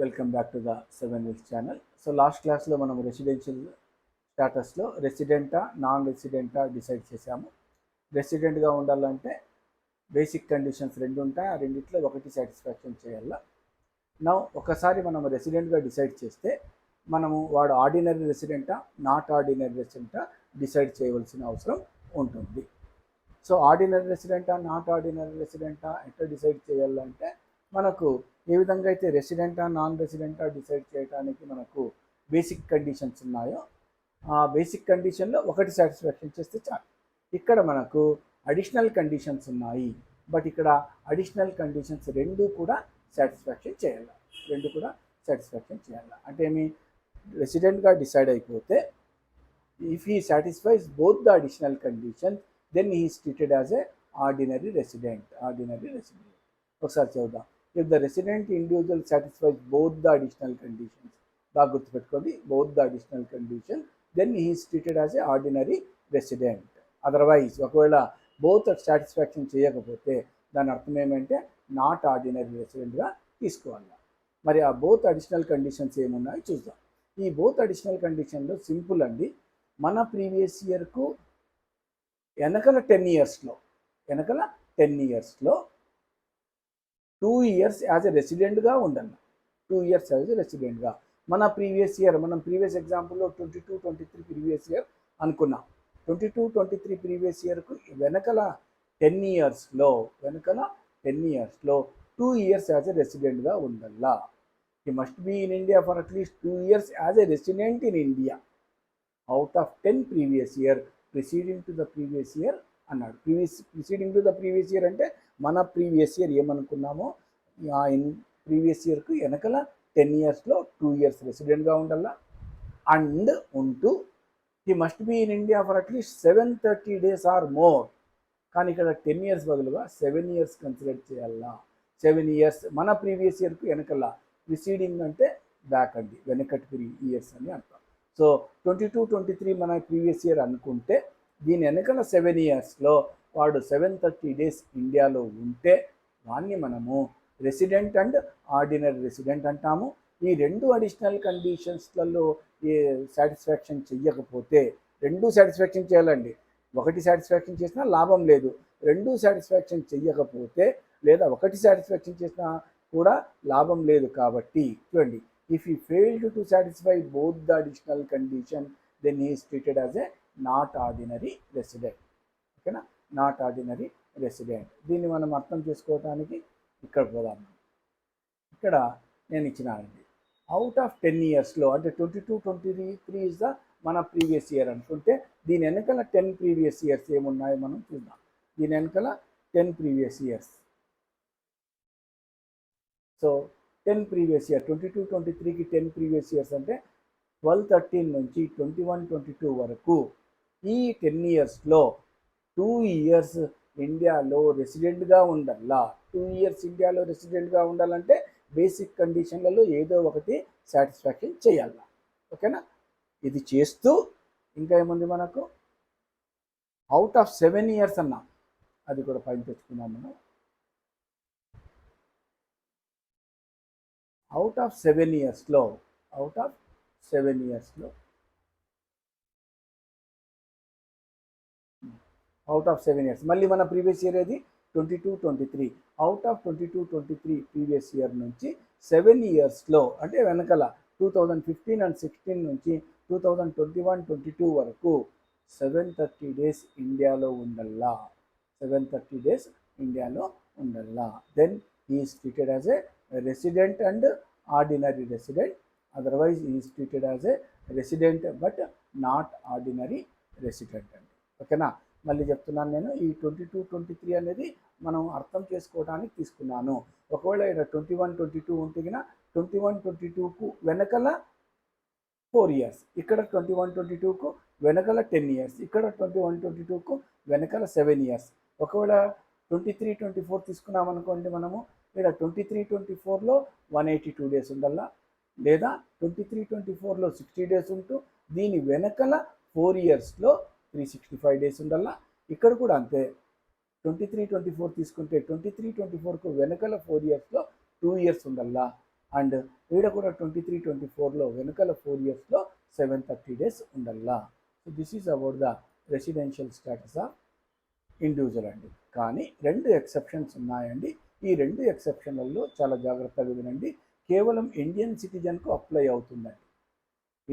Welcome back to the seven wills channel. So last క్లాస్లో మనం residential స్టాటస్లో రెసిడెంటా నాన్ రెసిడెంటా డిసైడ్ చేసాము. రెసిడెంట్గా ఉండాలంటే బేసిక్ కండిషన్స్ రెండు ఉంటాయి, ఆ రెండిట్లో ఒకటి సాటిస్ఫాక్షన్ చేయాలా. నా ఒకసారి మనం రెసిడెంట్గా డిసైడ్ చేస్తే మనము వాడు ఆర్డినరీ రెసిడెంటా నాట్ ఆర్డినరీ రెసిడెంటా డిసైడ్ చేయవలసిన అవసరం ఉంటుంది. సో ఆర్డినరీ రెసిడెంటా నాట్ ఆర్డినరీ రెసిడెంటా ఎట్లా డిసైడ్ చేయాలంటే మనకు ఏ విధంగా అయితే రెసిడెంటా నాన్ రెసిడెంటా డిసైడ్ చేయడానికి మనకు బేసిక్ కండిషన్స్ ఉన్నాయో ఆ బేసిక్ కండిషన్లో ఒకటి సాటిస్ఫాక్షన్ చేస్తే చాలు. ఇక్కడ మనకు అడిషనల్ కండిషన్స్ ఉన్నాయి, బట్ ఇక్కడ అడిషనల్ కండిషన్స్ రెండు కూడా సాటిస్ఫాక్షన్ చేయాలి. అంటే ఏమి, రెసిడెంట్గా డిసైడ్ అయిపోతే if he satisfies both the additional condition then he is treated as a ordinary resident. ఒకసారి చూద్దాం. If the resident individual satisfies both the additional conditions, బాగా గుర్తుపెట్టుకోండి, both the additional conditions, then he is treated as a ordinary resident. Otherwise ఒకవేళ both satisfaction చేయకపోతే దాని అర్థం ఏమంటే not ordinary రెసిడెంట్గా తీసుకోవాలి. మరి ఆ బోత్ అడిషనల్ కండిషన్స్ ఏమున్నాయో చూద్దాం. ఈ బోత్ అడిషనల్ కండిషన్లో సింపుల్ అండి. మన ప్రీవియస్ ఇయర్కు వెనకల 10 ఇయర్స్లో 2 ఇయర్స్ యాజ్ ఎ రెసిడెంట్గా ఉండాలి. 2 ఇయర్స్ యాజ్ ఎ రెసిడెంట్గా మన ప్రీవియస్ ఇయర్, మనం ప్రీవియస్ ఎగ్జాంపుల్లో 22-23 ప్రీవియస్ ఇయర్ అనుకున్నాం. 22-23 ప్రీవియస్ ఇయర్కు వెనకల 10 ఇయర్స్లో 2 ఇయర్స్ యాజ్ ఎ రెసిడెంట్గా ఉండాలా. He must be in India for at least 2 years as a resident in India out of 10 previous year preceding to the previous year అన్నాడు. Preceding to the previous year అంటే మన previous year ఏమనుకున్నామో previous ఇయర్కు వెనకల 10 ఇయర్స్లో 2 years రెసిడెంట్గా ఉండాలా. And ఉంటూ he must be in India for at least 730 days or more. కానీ ఇక్కడ 10 ఇయర్స్ బదులుగా 7 ఇయర్స్ కన్సిడర్ చేయాలా. 7 ఇయర్స్ మన ప్రీవియస్ ఇయర్కు వెనకల, ప్రిసీడింగ్ అంటే బ్యాక్ అండి, వెనకటి ఇయర్స్ అని అంటాం. సో 22-23 మన ప్రీవియస్ ఇయర్ అనుకుంటే దీని వెనకల 7 ఇయర్స్లో వాడు 730 days ఇండియాలో ఉంటే వాడిని మనము రెసిడెంట్ అండ్ ఆర్డినరీ రెసిడెంట్ అంటాము. ఈ రెండు అడిషనల్ కండిషన్స్లలో ఏ సాటిస్ఫాక్షన్ చెయ్యకపోతే, రెండు సాటిస్ఫాక్షన్ చేయాలండి, ఒకటి సాటిస్ఫాక్షన్ చేసినా లాభం లేదు. రెండు సాటిస్ఫాక్షన్ చెయ్యకపోతే లేదా ఒకటి సాటిస్ఫాక్షన్ చేసినా కూడా లాభం లేదు. కాబట్టి చూడండి, if he failed to satisfy both the additional condition, then he is treated as a not ordinary resident. ఓకేనా, నాట్ ఆర్డినరీ రెసిడెంట్. దీన్ని మనం అర్థం చేసుకోవడానికి ఇక్కడ పోదాం. ఇక్కడ నేను ఇచ్చినానండి, అవుట్ ఆఫ్ 10 ఇయర్స్లో అంటే 22-23 ఇస్ ద మన ప్రీవియస్ ఇయర్ అనుకుంటే దీని వెనకాల 10 ప్రీవియస్ ఇయర్స్ ఏమున్నాయో మనం చూద్దాం. దీని వెనకాల 10 previous years. So 10 previous year, 22-23కి 10 ప్రీవియస్ ఇయర్స్ అంటే 12-13 నుంచి 21-22 వరకు ఈ 10 ఇయర్స్లో 2 ఇయర్స్ ఇండియాలో రెసిడెంట్గా ఉండాలా. 2 ఇయర్స్ ఇండియాలో రెసిడెంట్గా ఉండాలంటే బేసిక్ కండిషన్లలో ఏదో ఒకటి సాటిస్ఫాక్షన్ చేయాల. ఓకేనా, ఇది చేస్తూ ఇంకా ఏముంది మనకు, అవుట్ ఆఫ్ 7 ఇయర్స్ అన్నా, అది కూడా పైన తెచ్చుకున్నాం మనం. అవుట్ ఆఫ్ 7 ఇయర్స్లో మళ్ళీ మన ప్రీవియస్ ఇయర్ ఏది 22-23. అవుట్ ఆఫ్ 22-23 ప్రీవియస్ ఇయర్ నుంచి 7 ఇయర్స్లో అంటే వెనకల 2015 and 16 నుంచి 2021-22 వరకు 730 days ఇండియాలో ఉండాలా. 730 days ఇండియాలో ఉండాలా. Then he is treated as a resident and ordinary resident. Otherwise he is treated as a resident but not ordinary resident అండి. ఓకేనా, మళ్ళీ చెప్తున్నాను నేను, ఈ 22-23 అనేది మనం అర్థం చేసుకోవడానికి తీసుకున్నాను. ఒకవేళ ఇక్కడ 21-22 ఉంటే కన్నా 21-22కు వెనకల 4 ఇయర్స్, ఇక్కడ 21-22కు వెనకల 10 ఇయర్స్, ఇక్కడ 21-22కు వెనకల 7 ఇయర్స్. ఒకవేళ 23-24 తీసుకున్నాం అనుకోండి, మనము ఇక్కడ 23-24లో 182 days ఉండాలా, లేదా 23-24లో 60 days ఉంటూ దీని వెనకల 4 ఇయర్స్లో 365 days ఉండాలా. ఇక్కడ కూడా అంతే, 23-24 తీసుకుంటే 23-24కు వెనకల 4 ఇయర్స్లో 2 ఇయర్స్ ఉండాలా. అండ్ ఈడ కూడా 23-24లో వెనుకల 4 ఇయర్స్లో 730 days ఉండల్లా. So this is about the residential status of individual అండి. కానీ 2 ఎక్సెప్షన్స్ ఉన్నాయండి. ఈ 2 ఎక్సెప్షన్లలో చాలా జాగ్రత్తగా వినండి. కేవలం ఇండియన్ సిటిజన్కు అప్లై అవుతుందండి.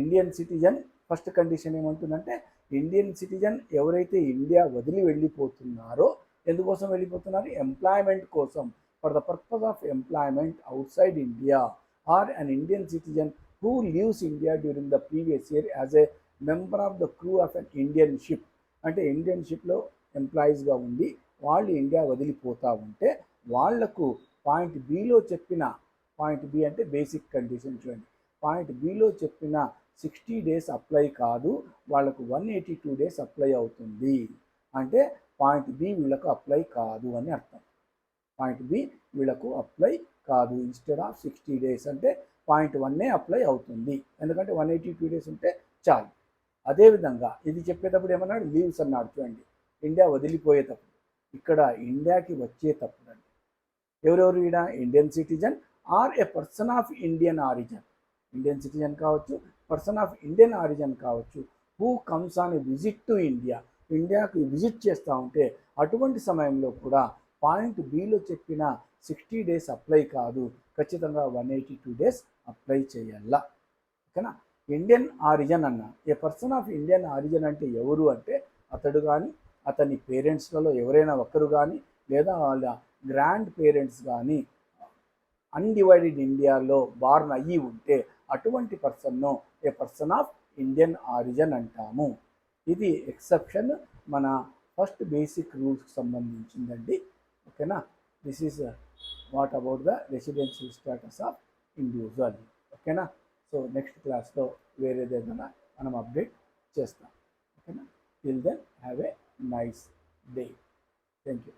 ఇండియన్ సిటిజన్ ఫస్ట్ కండిషన్ ఏమంటుందంటే, ఇండియన్ సిటిజన్ ఎవరైతే ఇండియా వదిలి వెళ్ళిపోతున్నారో, ఎందుకోసం వెళ్ళిపోతున్నారు? ఎంప్లాయ్మెంట్ కోసం, for the purpose of employment outside India, or an Indian citizen who leaves India during the previous year as a member of the crew of an Indian ship. అంటే Indian షిప్లో ఎంప్లాయీస్గా ఉండి వాళ్ళు India వదిలిపోతూ ఉంటే వాళ్లకు point బిలో చెప్పిన, పాయింట్ బి అంటే బేసిక్ కండిషన్ చూడండి, పాయింట్ బిలో చెప్పిన 60 days అప్లై కాదు, వాళ్ళకు 182 days అప్లై అవుతుంది. అంటే పాయింట్ బి వీళ్ళకు అప్లై కాదు అని అర్థం. పాయింట్ బి వీళ్ళకు అప్లై కాదు. ఇన్స్టెడ్ ఆఫ్ 60 days అంటే పాయింట్ 1 అప్లై అవుతుంది. ఎందుకంటే 182 days ఉంటే చాలు. అదేవిధంగా ఇది చెప్పేటప్పుడు ఏమన్నాడు? లీవ్స్ అన్నాడు చూడండి, ఇండియా వదిలిపోయేటప్పుడు. ఇక్కడ ఇండియాకి వచ్చేటప్పుడు అండి ఎవరెవరు ఈడ? Indian citizen or a person of Indian origin, Indian citizen కావచ్చు, పర్సన్ ఆఫ్ ఇండియన్ ఆరిజిన్ కావచ్చు, who comes on a visit to India, ఇండియాకి విజిట్ చేస్తూ ఉంటే అటువంటి సమయంలో కూడా పాయింట్ బిలో చెప్పిన 60 days అప్లై కాదు, ఖచ్చితంగా 182 days అప్లై చేయాల. ఓకేనా? ఇండియన్ ఆరిజిన్ అన్న, ఏ పర్సన్ ఆఫ్ ఇండియన్ ఆరిజిన్ అంటే ఎవరు అంటే అతడు కానీ అతని పేరెంట్స్లలో ఎవరైనా ఒకరు కానీ లేదా వాళ్ళ గ్రాండ్ పేరెంట్స్ కానీ అన్డివైడెడ్ ఇండియాలో బార్న్ అయ్యి ఉంటే అటువంటి పర్సన్ను a person of Indian origin అంటాము. ఇది ఎక్సెప్షన్ మన ఫస్ట్ బేసిక్ రూల్స్కి సంబంధించిందండి. ఓకేనా? This is what about the residential status of individual. ఓకేనా? సో నెక్స్ట్ క్లాస్లో వేరేదేదైనా మనం అప్డేట్ చేస్తాం. ఓకేనా? Till then have a nice day. Thank you.